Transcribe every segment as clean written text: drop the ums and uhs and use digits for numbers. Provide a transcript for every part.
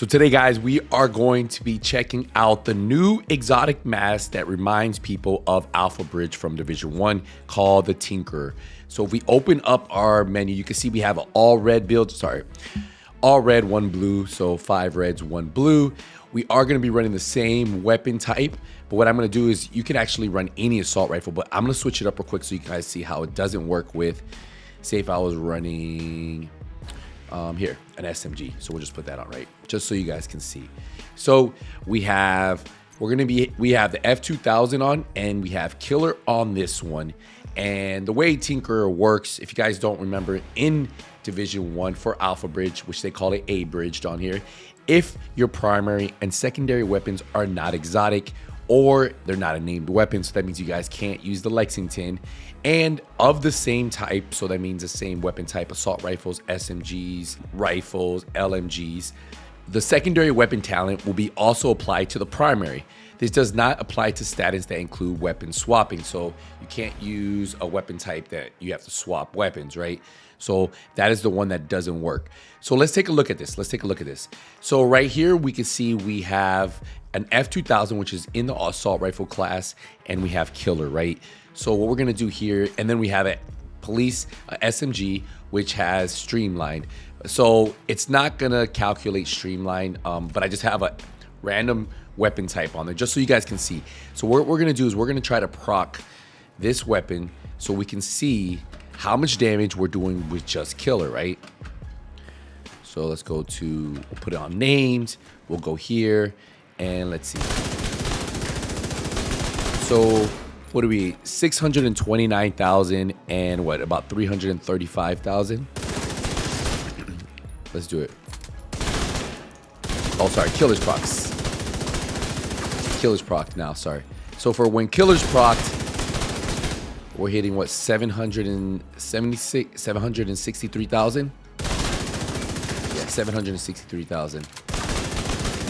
So today, guys, we are going to be checking out the new exotic mask that reminds people of Alpha Bridge from Division 1 called the Tinkerer. So if we open up our menu, you can see we have an all red build, all red, one blue, so 5 reds, 1 blue. We are going to be running the same weapon type, but what I'm going to do is you can actually run any assault rifle, but I'm going to switch it up real quick so you guys see how it doesn't work with, say if I was running here, an SMG. So we'll just put that on, right? Just so you guys can see. So we have the F2000 on, and we have Killer on this one. And the way Tinkerer works, if you guys don't remember, in Division 1 for Alpha Bridge, which they call it A Bridge down here, if your primary and secondary weapons are not exotic or they're not a named weapon, so that means you guys can't use the Lexington, and of the same type, so that means the same weapon type, assault rifles, SMGs, rifles, LMGs, the secondary weapon talent will be also applied to the primary. This does not apply to status that include weapon swapping, so you can't use a weapon type that you have to swap weapons, right? So that is the one that doesn't work. So let's take a look at this. So right here, we can see we have an F2000, which is in the assault rifle class, and we have Killer, right? So what we're gonna do here, and then we have a police SMG, which has streamlined. So it's not gonna calculate streamline, but I just have a random weapon type on there just so you guys can see. So what we're gonna do is we're gonna try to proc this weapon so we can see how much damage we're doing with just Killer, right? So let's go to, we'll put it on named, we'll go here, and let's see. So what do we, 629,000 and what, about 335,000? Let's do it. Oh, sorry, Killer's procs. Killer's proc now, sorry. So for when Killer's procced, we're hitting what, 763,000? Yeah, 763,000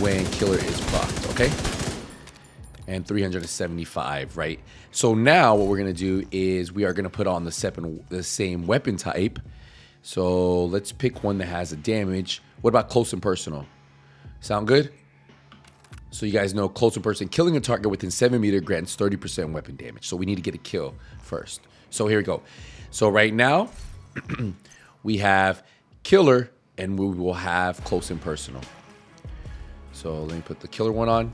when Killer is procced, okay? And 375, right? So now what we're gonna do is we are gonna put on the same weapon type. So let's pick one that has a damage. What about close and personal? Sound good? So you guys know close and personal, killing a target within 7 meters grants 30% weapon damage. So we need to get a kill first. So here we go. So right now, we have Killer, and we will have close and personal. So let me put the Killer one on.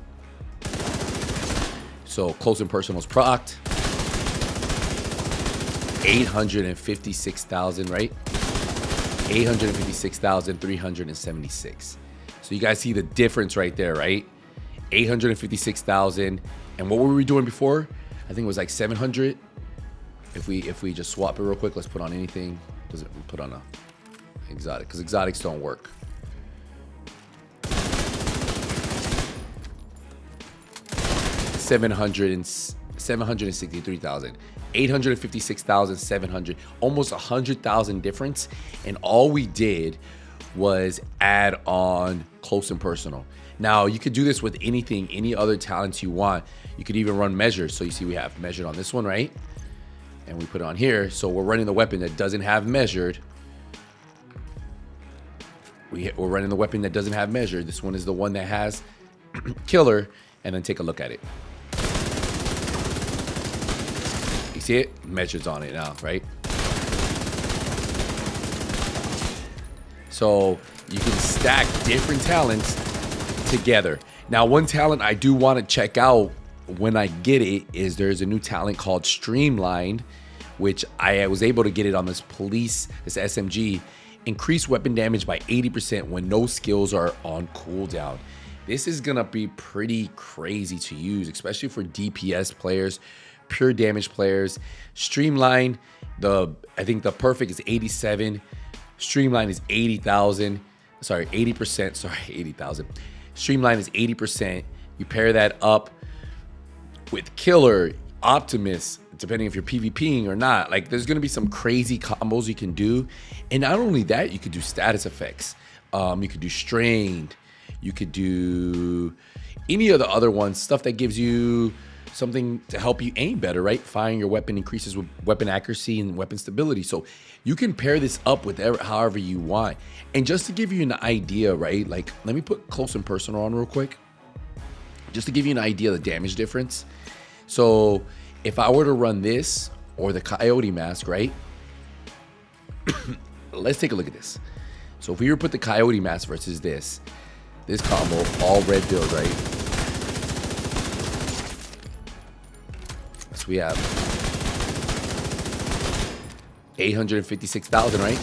So close and personal is procced. 856,000, right? 856,376. So you guys see the difference right there, right? 856,000. And what were we doing before? I think it was like 700. If we just swap it real quick, let's put on anything. Does it put on a exotic? Because exotics don't work. $763,000, 856,700, almost 100,000 difference. And all we did was add on close and personal. Now you could do this with anything, any other talents you want. You could even run measures. So you see we have measured on this one, right? And we put it on here. So we're running the weapon that doesn't have measured. We're running the weapon that doesn't have measured. This one is the one that has Killer. And then take a look at it. You see it? Measures on it now, right? So you can stack different talents together. Now, one talent I do want to check out when I get it is there's a new talent called Streamlined, which I was able to get it on this SMG. Increase weapon damage by 80% when no skills are on cooldown. This is gonna be pretty crazy to use, especially for DPS players, pure damage players. Streamline, I think the perfect is 87. Streamline is 80,000. Sorry, 80%. Sorry, 80,000. Streamline is 80%. You pair that up with Killer, Optimus, depending if you're PvPing or not. Like, there's gonna be some crazy combos you can do. And not only that, you could do status effects. You could do strained. You could do any of the other ones, stuff that gives you something to help you aim better, right? Firing your weapon increases with weapon accuracy and weapon stability. So you can pair this up with however you want. And just to give you an idea, right? Like, let me put close and personal on real quick, just to give you an idea of the damage difference. So if I were to run this or the Coyote mask, right? Let's take a look at this. So if we were to put the Coyote mask versus this combo, all red build, right? So we have 856,000, right?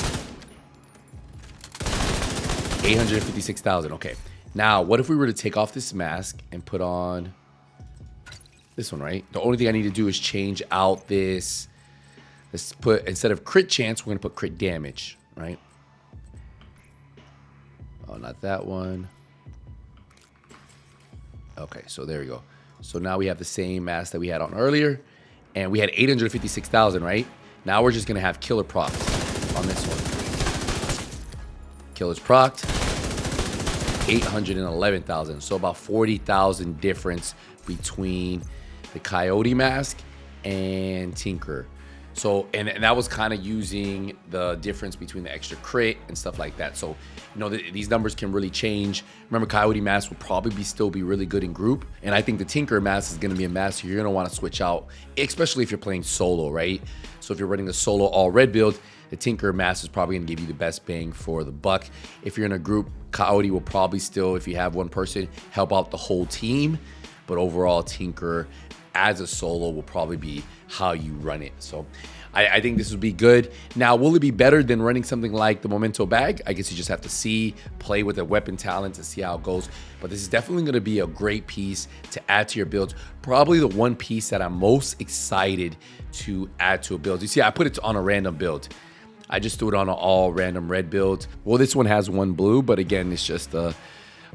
856,000. Okay. Now, what if we were to take off this mask and put on this one, right? The only thing I need to do is change out this. Let's put, instead of crit chance, we're going to put crit damage, right? Oh, not that one. Okay, so there we go. So now we have the same mask that we had on earlier, and we had 856,000, right? Now we're just going to have killer procs on this one. Killer's procced, 811,000. So about 40,000 difference between the Coyote mask and Tinker. So, and that was kind of using the difference between the extra crit and stuff like that. So, you know, these numbers can really change. Remember, Coyote mask will probably still be really good in group. And I think the Tinker mask is going to be a mask you're going to want to switch out, especially if you're playing solo, right? So if you're running a solo all red build, the Tinker mask is probably going to give you the best bang for the buck. If you're in a group, Coyote will probably still, if you have one person, help out the whole team. But overall, Tinker as a solo will probably be how you run it. So I think this would be good. Now, will it be better than running something like the Memento bag? I guess you just have to see, play with the weapon talent to see how it goes. But this is definitely going to be a great piece to add to your builds. Probably the one piece that I'm most excited to add to a build. You see, I put it on a random build. I just threw it on an all random red build. Well, this one has one blue, but again, it's just a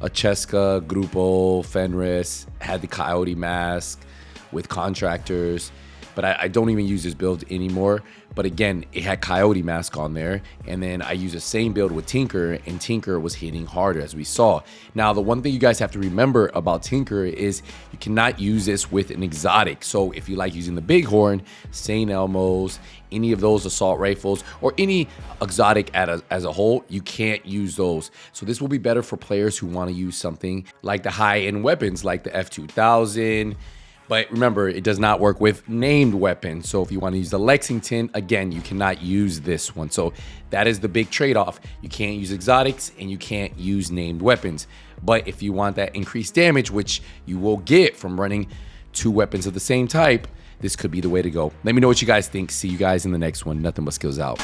Cheska, Grupo, Fenris, had the Coyote mask with contractors. But I don't even use this build anymore. But again, it had Coyote mask on there. And then I used the same build with Tinker, and Tinker was hitting harder, as we saw. Now, the one thing you guys have to remember about Tinker is you cannot use this with an exotic. So if you like using the Bighorn, St. Elmo's, any of those assault rifles, or any exotic as a whole, you can't use those. So this will be better for players who want to use something like the high-end weapons, like the F2000. But remember, it does not work with named weapons. So if you want to use the Lexington, again, you cannot use this one. So that is the big trade-off. You can't use exotics and you can't use named weapons. But if you want that increased damage, which you will get from running two weapons of the same type, this could be the way to go. Let me know what you guys think. See you guys in the next one. Nothing but skills out.